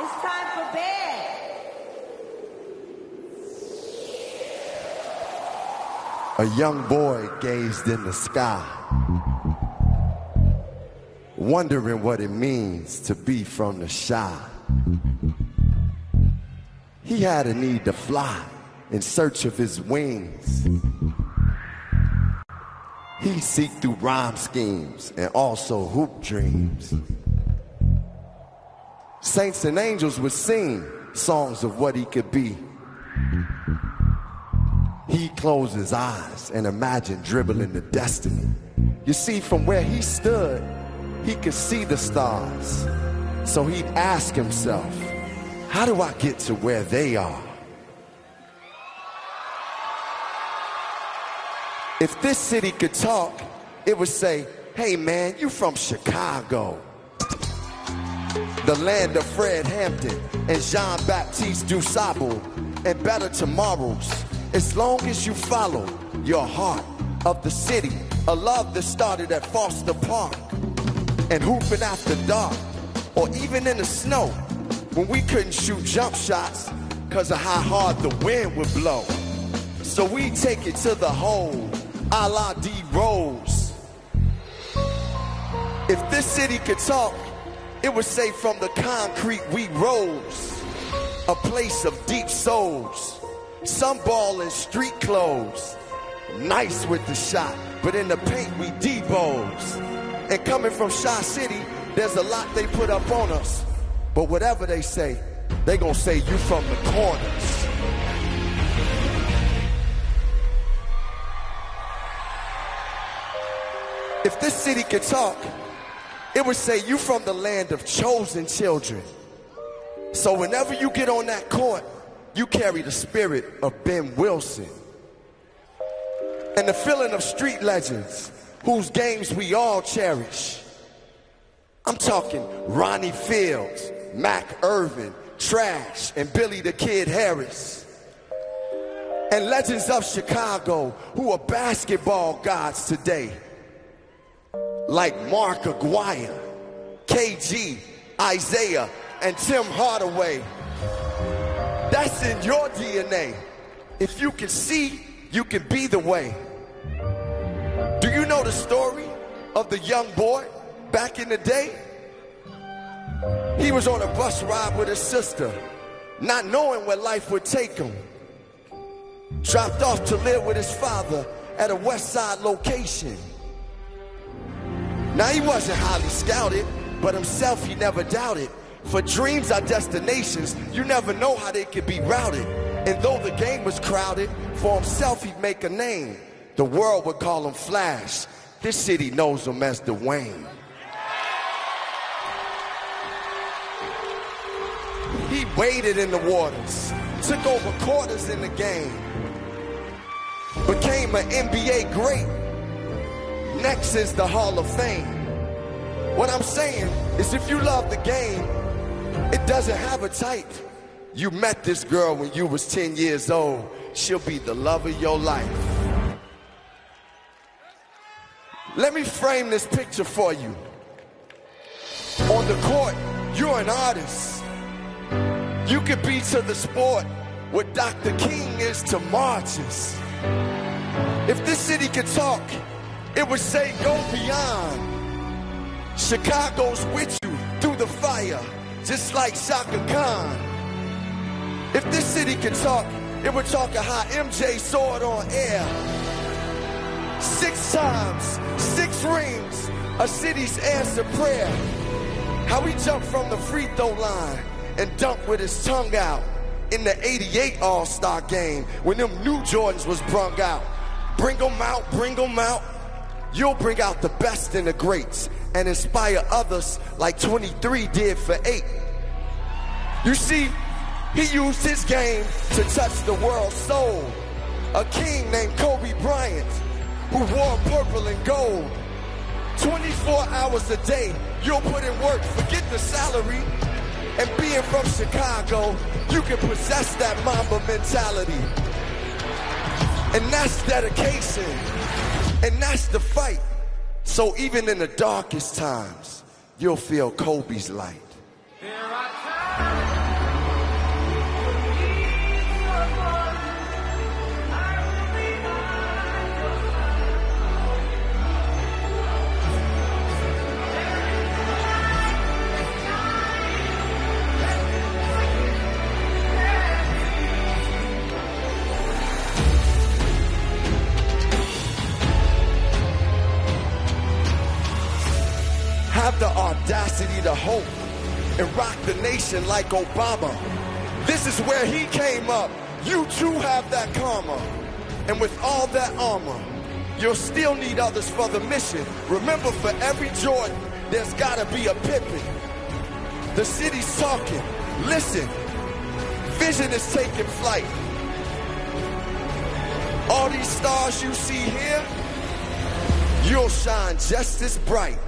It's time for bed. A young boy gazed in the sky, wondering what it means to be from the shy. He had a need to fly in search of his wings. He'd seek through rhyme schemes and also hoop dreams. Saints and angels would sing songs of what he could be. He'd close his eyes and imagine dribbling to destiny. You see, from where he stood, he could see the stars. So he'd ask himself, how do I get to where they are? If this city could talk, it would say, hey man, you from Chicago, the land of Fred Hampton and Jean-Baptiste Dusable and better tomorrows, as long as you follow your heart of the city, a love that started at Foster Park and hooping after dark, or even in the snow when we couldn't shoot jump shots because of how hard the wind would blow. So we take it to the hole, a la D Rose. If this city could talk, it would say from the concrete we rose, a place of deep souls. Some ball in street clothes, nice with the shot, but in the paint we D-Bows. And coming from Chi City, there's a lot they put up on us. But whatever they say, they gonna say you from the corners. If this city could talk, it would say you from the land of chosen children. So whenever you get on that court, you carry the spirit of Ben Wilson and the feeling of street legends whose games we all cherish. I'm talking Ronnie Fields, Mac Irvin, Trash, and Billy the Kid Harris. And legends of Chicago who are basketball gods today, like Mark Aguirre, KG, Isaiah, and Tim Hardaway. That's in your DNA. If you can see, you can be the way. Do you know the story of the young boy back in the day? He was on a bus ride with his sister, not knowing where life would take him. Dropped off to live with his father at a West Side location. Now he wasn't highly scouted, but himself he never doubted. For dreams are destinations, you never know how they could be routed. And though the game was crowded, for himself he'd make a name. The world would call him Flash. This city knows him as Dwayne. He waded in the waters, took over quarters in the game, became an NBA great. Next is the Hall of Fame. What I'm saying is if you love the game, it doesn't have a type. You met this girl when you was 10 years old. She'll be the love of your life. Let me frame this picture for you. On the court, you're an artist. You could be to the sport what Dr. King is to marches. If this city could talk, it would say go beyond. Chicago's with you through the fire, just like Shaka Khan. If this city could talk, it would talk of how MJ saw it on air. 6 times, 6 rings, a city's answered prayer. How he jumped from the free throw line and dunked with his tongue out in the 88 All-Star game when them new Jordans was brung out. Bring them out, bring them out. You'll bring out the best in the greats and inspire others like 23 did for 8. You see, he used his game to touch the world's soul. A king named Kobe Bryant, who wore purple and gold. 24 hours a day, you'll put in work, forget the salary. And being from Chicago, you can possess that Mamba mentality. And that's dedication. And that's the fight. So even in the darkest times, you'll feel Kobe's light. Here I come. the audacity to hope and rock the nation like Obama. This is where he came up. You too have that karma. And with all that armor, you'll still need others for the mission. Remember, for every Jordan, there's gotta be a Pippen. The city's talking. Listen, vision is taking flight. All these stars you see here, you'll shine just as bright.